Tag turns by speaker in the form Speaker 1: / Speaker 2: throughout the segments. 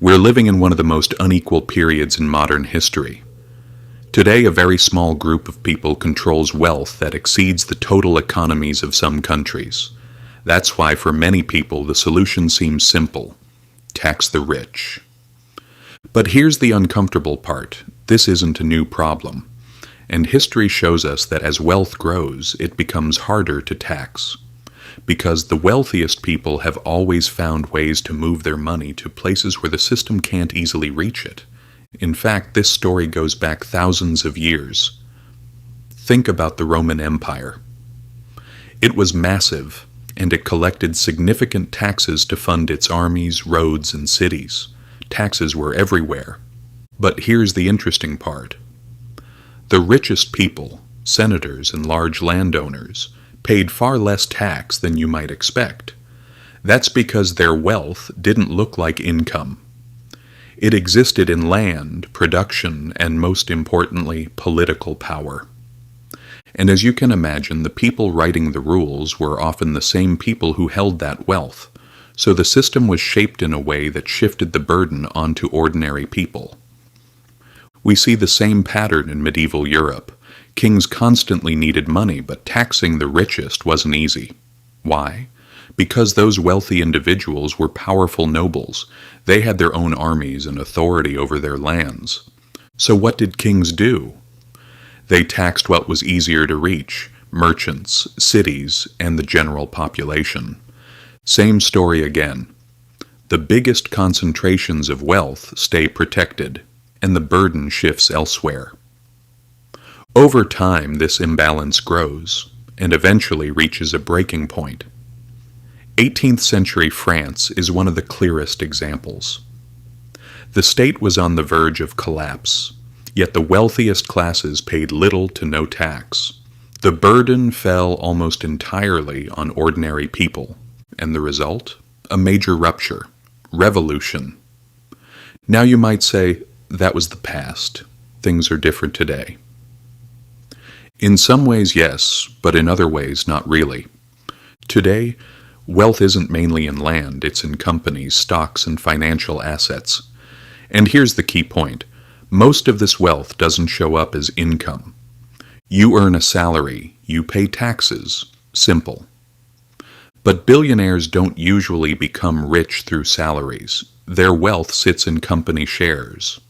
Speaker 1: We're living in one of the most unequal periods in modern history. Today, a very small group of people controls wealth that exceeds the total economies of some countries. That's why for many people the solution seems simple: tax the rich. But here's the uncomfortable part: this isn't a new problem. And history shows us that as wealth grows, it becomes harder to tax. Because the wealthiest people have always found ways to move their money to places where the system can't easily reach it. In fact, this story goes back thousands of years. Think about the Roman Empire. It was massive, and it collected significant taxes to fund its armies, roads, and cities. Taxes were everywhere. But here's the interesting part. The richest people, senators and large landowners, paid far less tax than you might expect. That's because their wealth didn't look like income. It existed in land, production, and most importantly, political power. And as you can imagine, the people writing the rules were often the same people who held that wealth, so the system was shaped in a way that shifted the burden onto ordinary people. We see the same pattern in medieval Europe. Kings constantly needed money, but taxing the richest wasn't easy. Why? Because those wealthy individuals were powerful nobles. They had their own armies and authority over their lands. So what did kings do? They taxed what was easier to reach: merchants, cities, and the general population. Same story again. The biggest concentrations of wealth stay protected, and the burden shifts elsewhere. Over time, this imbalance grows, and eventually reaches a breaking point. 18th century France is one of the clearest examples. The state was on the verge of collapse, yet the wealthiest classes paid little to no tax. The burden fell almost entirely on ordinary people, and the result? A major rupture, revolution. Now you might say, that was the past. Things are different today. In some ways, yes, but in other ways, not really. Today, wealth isn't mainly in land, it's in companies, stocks, and financial assets. And here's the key point. Most of this wealth doesn't show up as income. You earn a salary, you pay taxes. Simple. But billionaires don't usually become rich through salaries. Their wealth sits in company shares.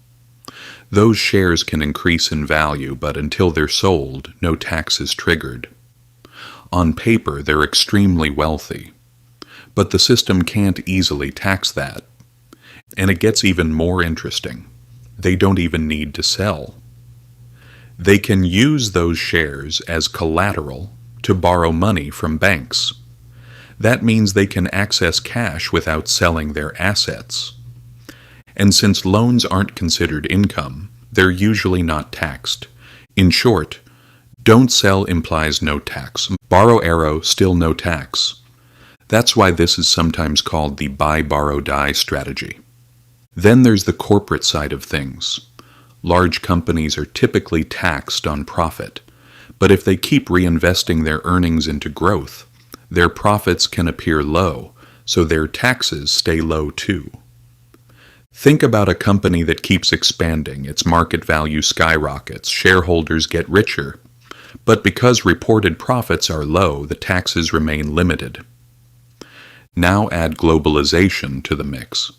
Speaker 1: Those shares can increase in value, but until they're sold, no tax is triggered. On paper, they're extremely wealthy, but the system can't easily tax that. And it gets even more interesting. They don't even need to sell. They can use those shares as collateral to borrow money from banks. That means they can access cash without selling their assets. And since loans aren't considered income, they're usually not taxed. In short, don't sell implies no tax. Borrow arrow, still no tax. That's why this is sometimes called the buy, borrow, die strategy. Then there's the corporate side of things. Large companies are typically taxed on profit, but if they keep reinvesting their earnings into growth, their profits can appear low, so their taxes stay low too. Think about a company that keeps expanding, its market value skyrockets, shareholders get richer, but because reported profits are low, the taxes remain limited. Now add globalization to the mix.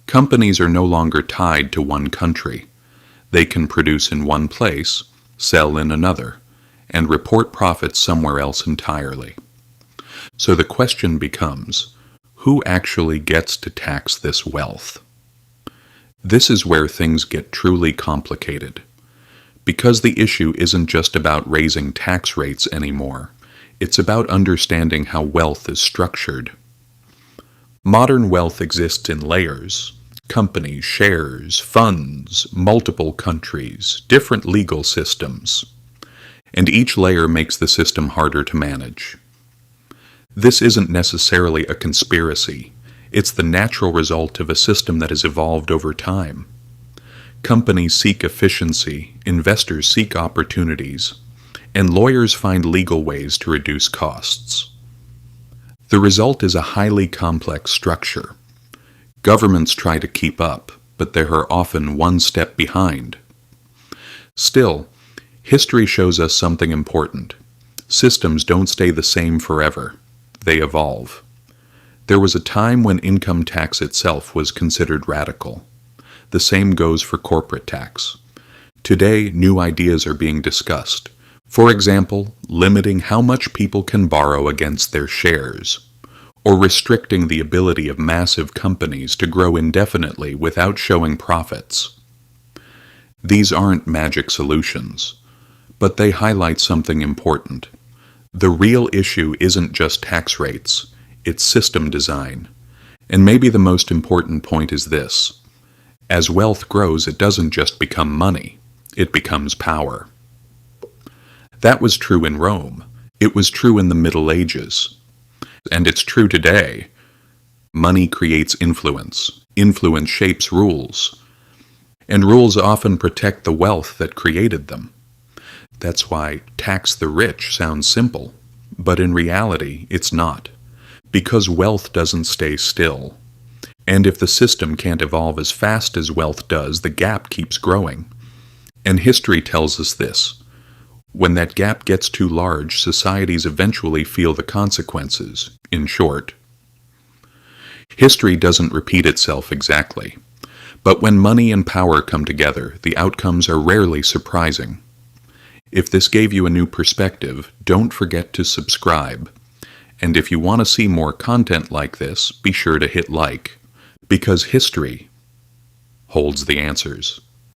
Speaker 1: Companies are no longer tied to one country. They can produce in one place, sell in another, and report profits somewhere else entirely. So the question becomes, who actually gets to tax this wealth? This is where things get truly complicated. Because the issue isn't just about raising tax rates anymore, it's about understanding how wealth is structured. Modern wealth exists in layers: companies, shares, funds, multiple countries, different legal systems. And each layer makes the system harder to manage. This isn't necessarily a conspiracy. It's the natural result of a system that has evolved over time. Companies seek efficiency, investors seek opportunities, and lawyers find legal ways to reduce costs. The result is a highly complex structure. Governments try to keep up, but they are often one step behind. Still, history shows us something important. Systems don't stay the same forever. They evolve. There was a time when income tax itself was considered radical. The same goes for corporate tax. Today, new ideas are being discussed. For example, limiting how much people can borrow against their shares, or restricting the ability of massive companies to grow indefinitely without showing profits. These aren't magic solutions, but they highlight something important. The real issue isn't just tax rates, it's system design. And maybe the most important point is this. As wealth grows, it doesn't just become money, it becomes power. That was true in Rome. It was true in the Middle Ages. And it's true today. Money creates influence. Influence shapes rules. And rules often protect the wealth that created them. That's why tax the rich sounds simple, but in reality, it's not. Because wealth doesn't stay still. And if the system can't evolve as fast as wealth does, the gap keeps growing. And history tells us this. When that gap gets too large, societies eventually feel the consequences, in short. History doesn't repeat itself exactly. But when money and power come together, the outcomes are rarely surprising. If this gave you a new perspective, don't forget to subscribe. And if you want to see more content like this, be sure to hit like, because history holds the answers.